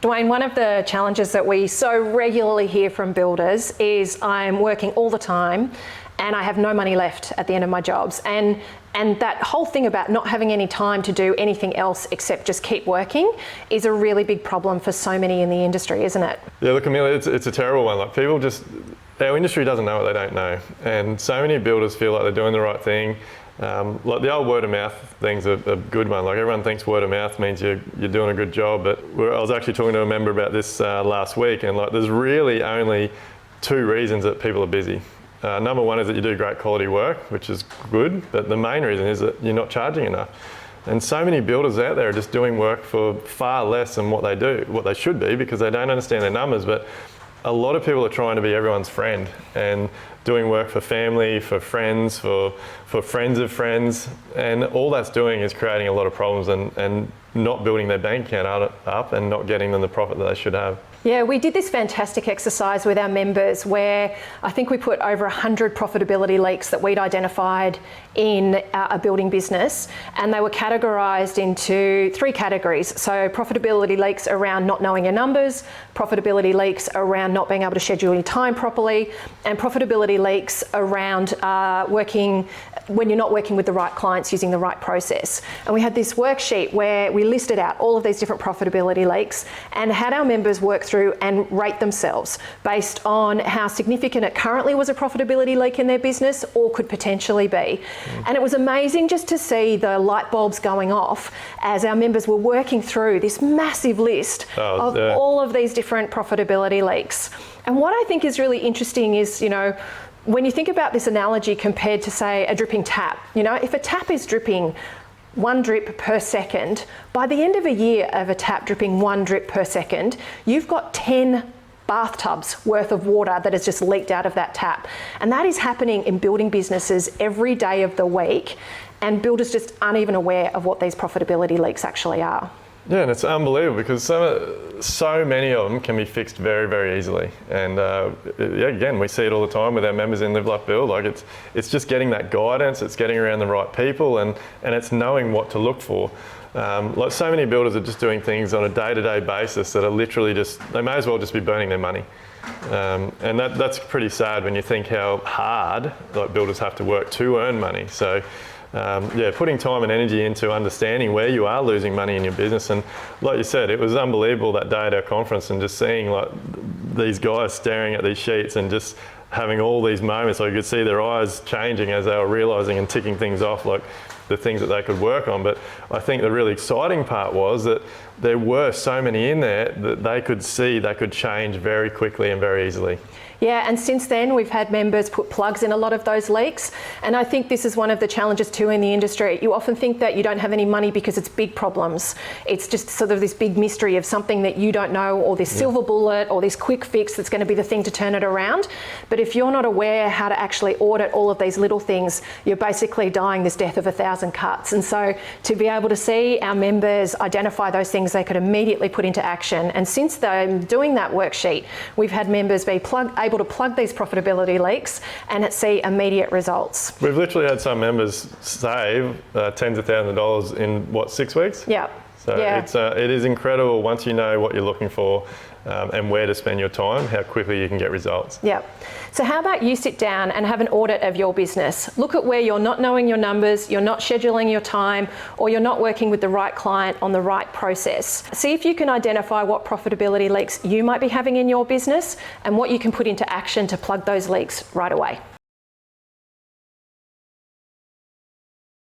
Duayne, one of the challenges that we so regularly hear from builders is I'm working all the time and I have no money left at the end of my jobs. And that whole thing about not having any time to do anything else except just keep working is a really big problem for so many in the industry, isn't it? Yeah, look, Amelia, it's a terrible one. Like, people just, our industry doesn't know what they don't know. And so many builders feel like they're doing the right thing. Like the old word of mouth thing's a good one. Like, everyone thinks word of mouth means you're doing a good job, but I was actually talking to a member about this last week, and like, there's really only two reasons that people are busy. Number one is that you do great quality work, which is good, but the main reason is that you're not charging enough. And so many builders out there are just doing work for far less than what they should be, because they don't understand their numbers. But a lot of people are trying to be everyone's friend and doing work for family, for friends, for friends of friends, and all that's doing is creating a lot of problems and not building their bank account up and not getting them the profit that they should have. Yeah, we did this fantastic exercise with our members where I think we put over 100 profitability leaks that we'd identified in a building business, and they were categorised into three categories. So profitability leaks around not knowing your numbers, profitability leaks around not being able to schedule your time properly, and profitability leaks around working when you're not working with the right clients using the right process. And we had this worksheet where we listed out all of these different profitability leaks and had our members work through and rate themselves based on how significant it currently was a profitability leak in their business or could potentially be. And it was amazing just to see the light bulbs going off as our members were working through this massive list of all of these different profitability leaks. And what I think is really interesting is, you know, when you think about this analogy compared to, say, a dripping tap, you know, if a tap is dripping 1 drip per second, by the end of a year of a tap dripping 1 drip per second, you've got 10 bathtubs worth of water that has just leaked out of that tap. And that is happening in building businesses every day of the week, and builders just aren't even aware of what these profitability leaks actually are. Yeah, and it's unbelievable because so many of them can be fixed very, very easily. And yeah, again, we see it all the time with our members in Live Like Build. Like, it's just getting that guidance, it's getting around the right people, and it's knowing what to look for. Like, so many builders are just doing things on a day-to-day basis that are literally just, they may as well just be burning their money. And that's pretty sad when you think how hard like builders have to work to earn money. So yeah, putting time and energy into understanding where you are losing money in your business. And like you said, it was unbelievable that day at our conference, and just seeing like these guys staring at these sheets and just having all these moments. Like, you could see their eyes changing as they were realising and ticking things off, like the things that they could work on. But I think the really exciting part was that there were so many in there that they could see they could change very quickly and very easily. Yeah, and since then we've had members put plugs in a lot of those leaks, and I think this is one of the challenges too in the industry. You often think that you don't have any money because it's big problems. It's just sort of this big mystery of something that you don't know, or this silver bullet, or this quick fix that's going to be the thing to turn it around. But if you're not aware how to actually audit all of these little things, you're basically dying this death of 1,000 cuts. And so to be able to see our members identify those things they could immediately put into action, and since they're doing that worksheet, we've had members be able to plug these profitability leaks and see immediate results. We've literally had some members save tens of thousands of dollars in, what, 6 weeks? Yeah. So yeah. It is incredible once you know what you're looking for and where to spend your time, how quickly you can get results. Yeah. So how about you sit down and have an audit of your business? Look at where you're not knowing your numbers, you're not scheduling your time, or you're not working with the right client on the right process. See if you can identify what profitability leaks you might be having in your business and what you can put into action to plug those leaks right away.